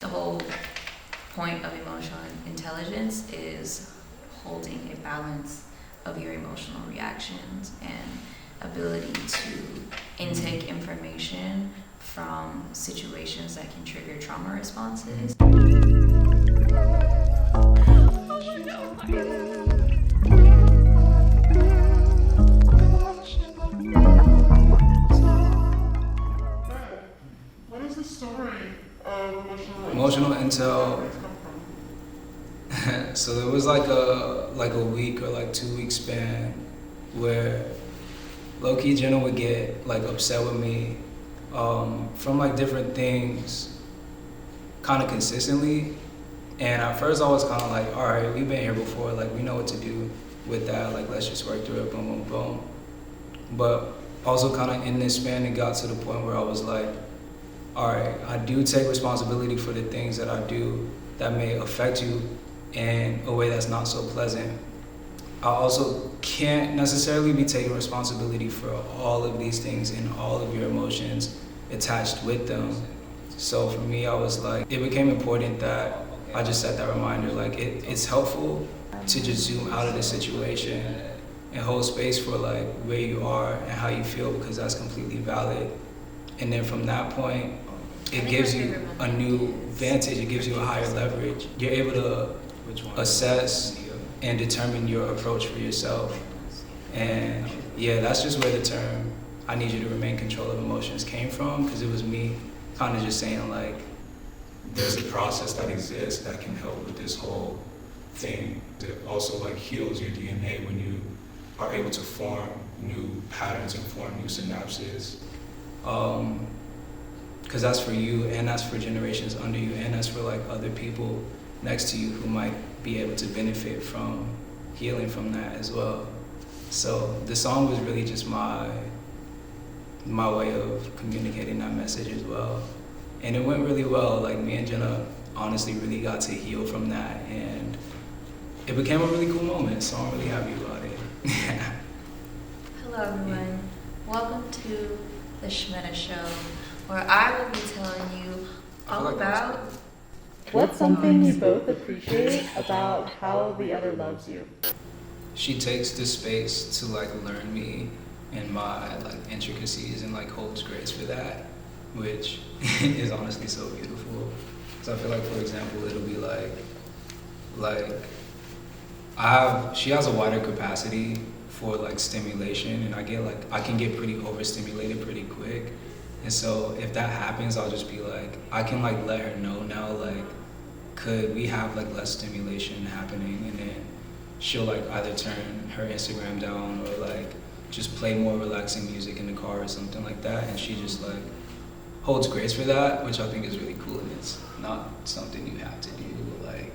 The whole point of emotional intelligence is holding a balance of your emotional reactions and ability to intake information from situations that can trigger trauma responses. What is the story of emotional intel? So there was like a week or like 2 week span where low-key Jenna would get like upset with me from like different things kind of consistently. And at first I was kind of like, all right, we've been here before, like we know what to do with that, like let's just work through it, boom, boom, boom. But also kind of in this span, it got to the point where I was like, all right, I do take responsibility for the things that I do that may affect you in a way that's not so pleasant. I also can't necessarily be taking responsibility for all of these things and all of your emotions attached with them. So for me, I was like, it became important that I just set that reminder, like it's helpful to just zoom out of the situation and hold space for like where you are and how you feel, because that's completely valid. And then from that point, it gives you a new vantage, it gives you a higher leverage. You're able to assess and determine your approach for yourself. And yeah, that's just where the term "I need you to remain in control of emotions" came from, because it was me kind of just saying like, there's a process that exists that can help with this whole thing that also like heals your DNA when you are able to form new patterns and form new synapses. Because that's for you, and that's for generations under you, and that's for like other people next to you who might be able to benefit from healing from that as well. So the song was really just my way of communicating that message as well. And it went really well. Like me and Jenna honestly really got to heal from that, and it became a really cool moment, so I'm really happy about it. Hello everyone, welcome to the Shmeta Show, where I will be telling you all about what's something you both appreciate about how the other loves you. She takes the space to like learn me and my like intricacies and like holds grace for that, which is honestly so beautiful. So I feel like, for example, it'll be like she has a wider capacity for like stimulation, and I can get pretty overstimulated pretty quick. And so if that happens, I'll just be like, I can like let her know now, like, could we have like less stimulation happening? And then she'll like either turn her Instagram down or like just play more relaxing music in the car or something like that. And she just like holds grace for that, which I think is really cool. And it's not something you have to do, like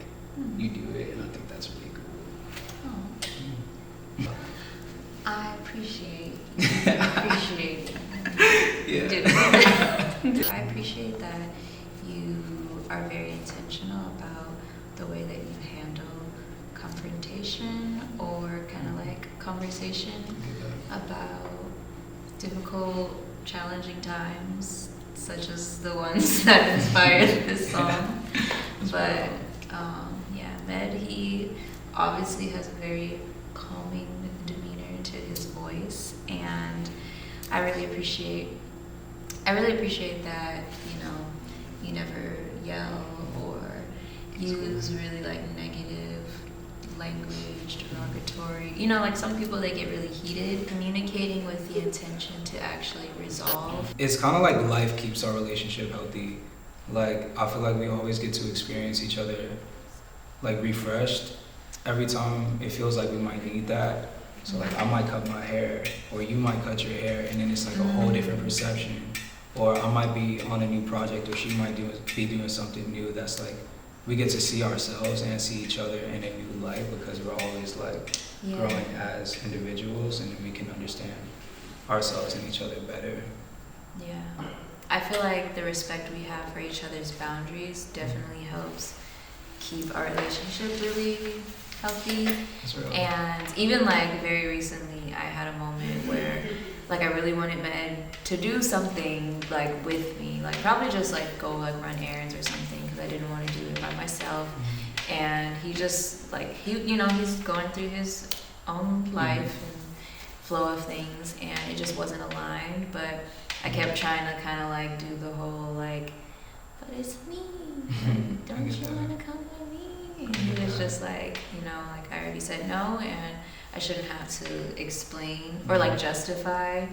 you do it, and I think that's really cool. Oh. I appreciate Yeah. I appreciate that you are very intentional about the way that you handle confrontation or kind of like conversation about difficult, challenging times, such as the ones that inspired this song. But yeah, Med, he obviously has a very calming demeanor to his voice, and I really appreciate that, you never yell or use really like negative language, derogatory. Like some people, they get really heated. Communicating with the intention to actually resolve. It's kind of like life keeps our relationship healthy. Like I feel like we always get to experience each other like refreshed every time. It feels like we might need that. So like I might cut my hair, or you might cut your hair, and then it's like a whole different perception. Or I might be on a new project, or she might be doing something new that's like, we get to see ourselves and see each other in a new light, because we're always like growing as individuals, and then we can understand ourselves and each other better. Yeah. I feel like the respect we have for each other's boundaries definitely helps keep our relationship really healthy. And even like very recently, I had a moment where like I really wanted Med to do something like with me, like probably just like go like run errands or something, because I didn't want to do it by myself. And he just like he's going through his own life and flow of things, and it just wasn't aligned. But I kept trying to kind of like do the whole like, but it's me, like, don't you want to come with me? And he was just like, like I already said no, and I shouldn't have to explain or like justify,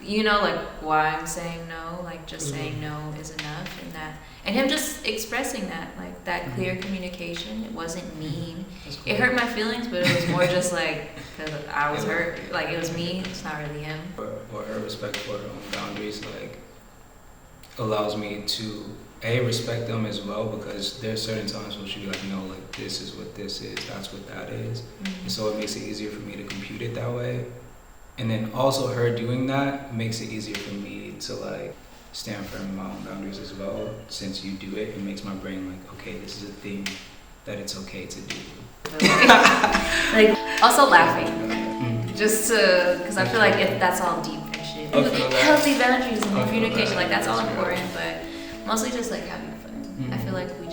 like why I'm saying no. Like just saying no is enough, and him just expressing that, like that clear communication. It wasn't mean. Cool. It hurt my feelings, but it was more just like because I was hurt. Like it was me. It's not really him. Or her respect for her own boundaries, like allows me to respect them as well, because there's certain times when she'll be like, no, like this is what this is, that's what that is. And so it makes it easier for me to compute it that way. And then also her doing that makes it easier for me to like stand firm in my own boundaries as well. Since you do it, it makes my brain like, okay, this is a thing that it's okay to do. Like also laughing, just to, because I feel like that's all deep and shit. Healthy boundaries and communication, like that's all important, but mostly just like having fun. I feel like we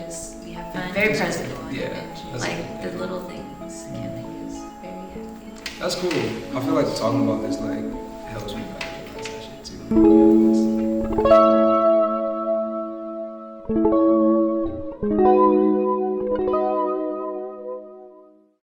have fun, very present, and like the little things can make us very happy. That's cool. I feel like talking about this like helps me better realize that shit too.